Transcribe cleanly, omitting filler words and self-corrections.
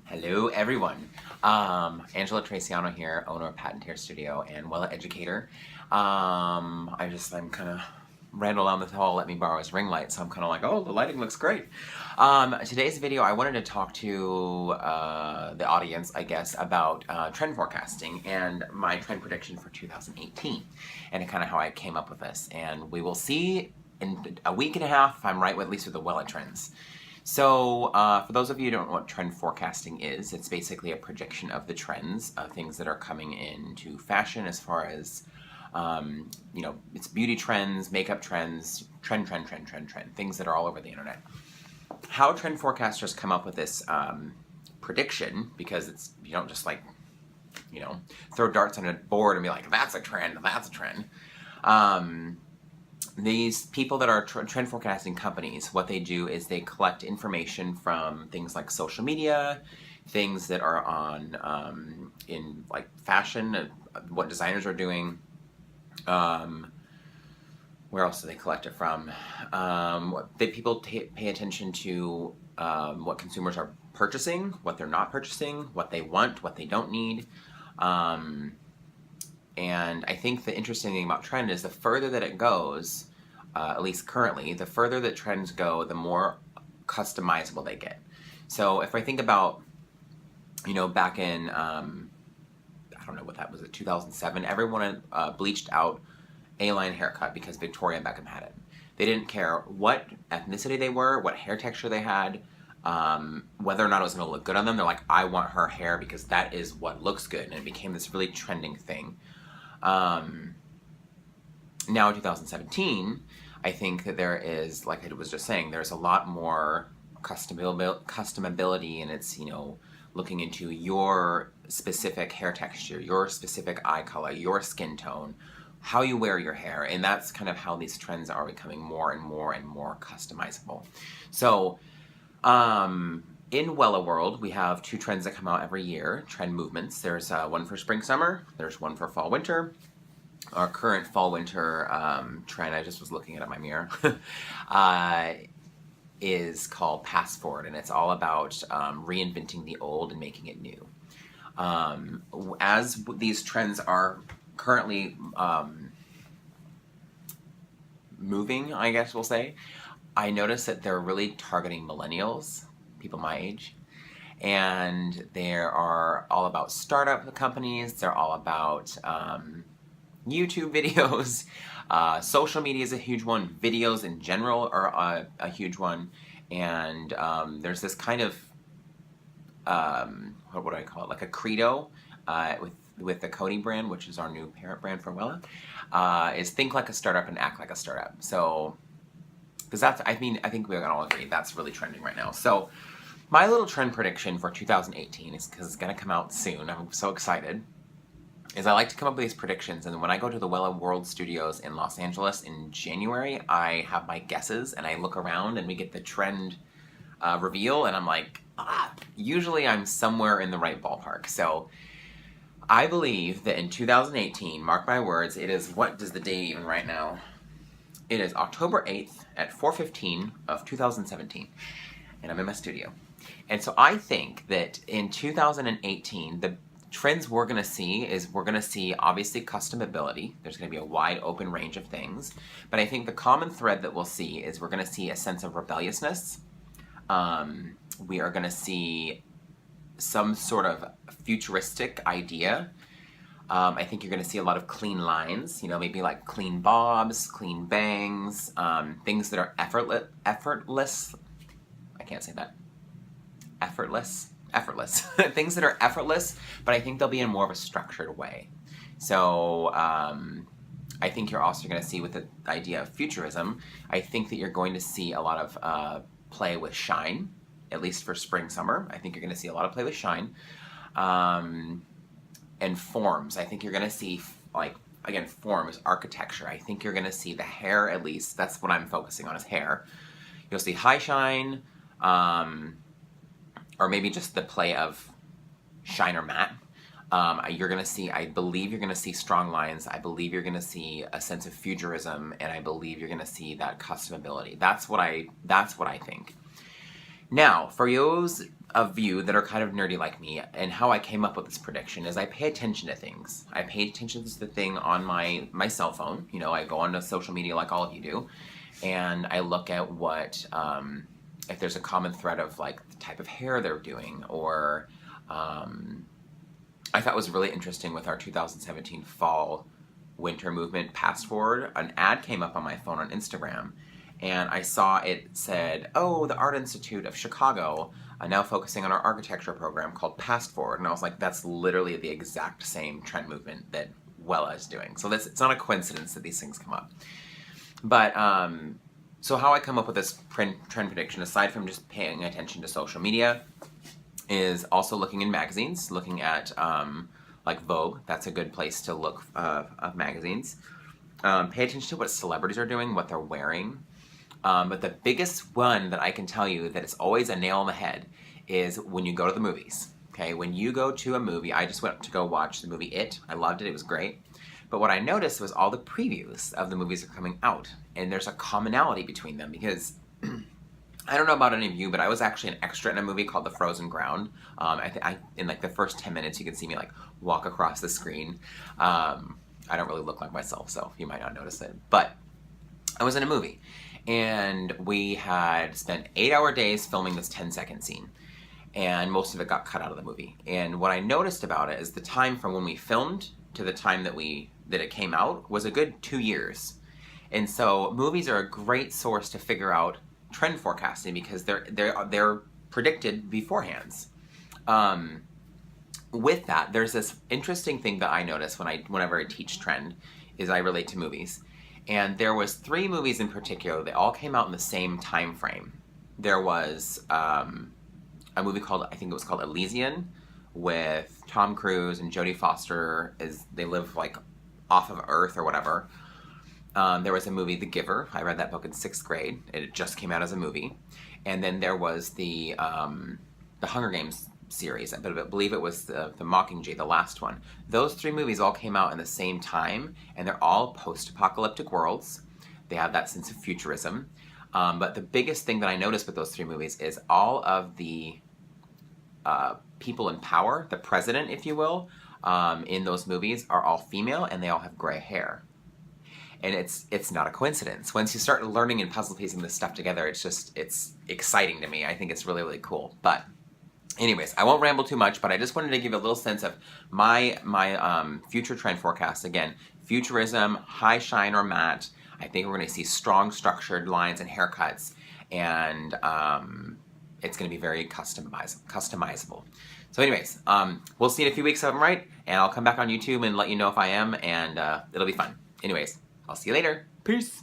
Hello everyone. Angelo Terracciano here, owner of Patent Hair Studio and Wella educator. I'm kind of Randall down the hall let me borrow his ring light, so I'm kind of like, oh, the lighting looks great. Today's video, I wanted to talk to the audience, I guess, about trend forecasting and my trend prediction for 2018, and kind of how I came up with this. And we will see in a week and a half if I'm right, at least with the Wella trends. So, for those of you who don't know what trend forecasting is, it's basically a projection of the trends of things that are coming into fashion as far as, it's beauty trends, makeup trends, trend, things that are all over the internet. How trend forecasters come up with this prediction, because you don't just throw darts on a board and be like, that's a trend. These people that are trend forecasting companies, what they do is they collect information from things like social media, things that are on in like fashion, what designers are doing. Where else do they collect it from? People pay attention to what consumers are purchasing, what they're not purchasing, what they want, what they don't need. And I think the interesting thing about trend is the further that it goes, at least currently, the further that trends go, the more customizable they get. So if I think about, back in, I don't know what that was, 2007, everyone bleached out A-line haircut because Victoria Beckham had it. They didn't care what ethnicity they were, what hair texture they had, whether or not it was going to look good on them. They're like, I want her hair because that is what looks good. And it became this really trending thing. Now in 2017, I think that there is, like I was just saying, there's a lot more customability, and it's, looking into your specific hair texture, your specific eye color, your skin tone, how you wear your hair, and that's kind of how these trends are becoming more and more customizable. So, in Wella World, we have two trends that come out every year, trend movements. There's one for spring-summer, there's one for fall-winter. Our current fall-winter trend, I just was looking at my mirror, is called Pass Forward, and it's all about reinventing the old and making it new. As these trends are currently moving, I guess we'll say, I notice that they're really targeting millennials, people my age, and they are all about startup companies. They're all about YouTube videos. Social media is a huge one. Videos in general are a huge one. And there's this kind of, what do I call it, like a credo with the Cody brand, which is our new parent brand for Wella, is think like a startup and act like a startup. So, because I think we can all agree that's really trending right now. So, my little trend prediction for 2018 is, because it's going to come out soon, I'm so excited, is I like to come up with these predictions, and when I go to the Wella World Studios in Los Angeles in January, I have my guesses, and I look around, and we get the trend reveal, and I'm like, usually I'm somewhere in the right ballpark. So I believe that in 2018, mark my words, it is, what is the date even right now? It is October 8th at 4:15 of 2017, and I'm in my studio. And so I think that in 2018, the trends we're going to see is obviously customability. There's going to be a wide open range of things. But I think the common thread that we'll see is we're going to see a sense of rebelliousness. We are going to see some sort of futuristic idea. I think you're going to see a lot of clean lines, maybe like clean bobs, clean bangs, things that are effortless. I can't say that. Effortless. Things that are effortless, but I think they'll be in more of a structured way. So I think you're also going to see, with the idea of futurism, I think that you're going to see a lot of play with shine, at least for spring, summer. I think you're going to see a lot of play with shine. And forms. I think you're going to see, forms, architecture. I think you're going to see the hair, at least. That's what I'm focusing on, is hair. You'll see high shine, or maybe just the play of shine or matte. You're going to see, I believe you're going to see strong lines. I believe you're going to see a sense of futurism, and I believe you're going to see that customability. That's what I think. Now, for those of you that are kind of nerdy like me, and how I came up with this prediction is I pay attention to things. I pay attention to the thing on my cell phone. You know, I go onto social media like all of you do, and I look at what, if there's a common thread of like the type of hair they're doing, or I thought was really interesting with our 2017 fall winter movement Past Forward, an ad came up on my phone on Instagram, and I saw it said, oh, the Art Institute of Chicago, now focusing on our architecture program called Past Forward. And I was like, that's literally the exact same trend movement that Wella is doing. So it's not a coincidence that these things come up. But, so how I come up with this trend prediction, aside from just paying attention to social media, is also looking in magazines, looking at like Vogue. That's a good place to look of magazines. Pay attention to what celebrities are doing, what they're wearing. But the biggest one that I can tell you that is always a nail on the head is when you go to the movies. Okay, when you go to a movie, I just went to go watch the movie It. I loved it, it was great. But what I noticed was all the previews of the movies are coming out, and there's a commonality between them, because I don't know about any of you, but I was actually an extra in a movie called The Frozen Ground. In like the first 10 minutes, you can see me like walk across the screen. I don't really look like myself, so you might not notice it. But I was in a movie, and we had spent 8-hour days filming this 10-second scene, and most of it got cut out of the movie. And what I noticed about it is the time from when we filmed to the time that it came out was a good 2 years. And so movies are a great source to figure out trend forecasting, because they're predicted beforehand. With that, there's this interesting thing that I notice whenever I teach trend, is I relate to movies. And there was 3 movies in particular that all came out in the same time frame. There was a movie called, I think it was called Elysian, with Tom Cruise and Jodie Foster, as they live like off of Earth or whatever. There was a movie, The Giver. I read that book in 6th grade. It just came out as a movie. And then there was the Hunger Games series. I believe it was the Mockingjay, the last one. Those 3 movies all came out in the same time, and they're all post-apocalyptic worlds. They have that sense of futurism. But the biggest thing that I noticed with those 3 movies is all of the people in power, the president, if you will, in those movies are all female, and they all have gray hair. And it's not a coincidence. Once you start learning and puzzle piecing this stuff together, it's exciting to me. I think it's really, really cool. But anyways, I won't ramble too much, but I just wanted to give a little sense of my future trend forecast. Again, futurism, high shine or matte. I think we're going to see strong structured lines and haircuts, and it's going to be very customizable. So anyways, we'll see in a few weeks if I'm right, and I'll come back on YouTube and let you know if I am, and it'll be fun. Anyways, I'll see you later. Peace!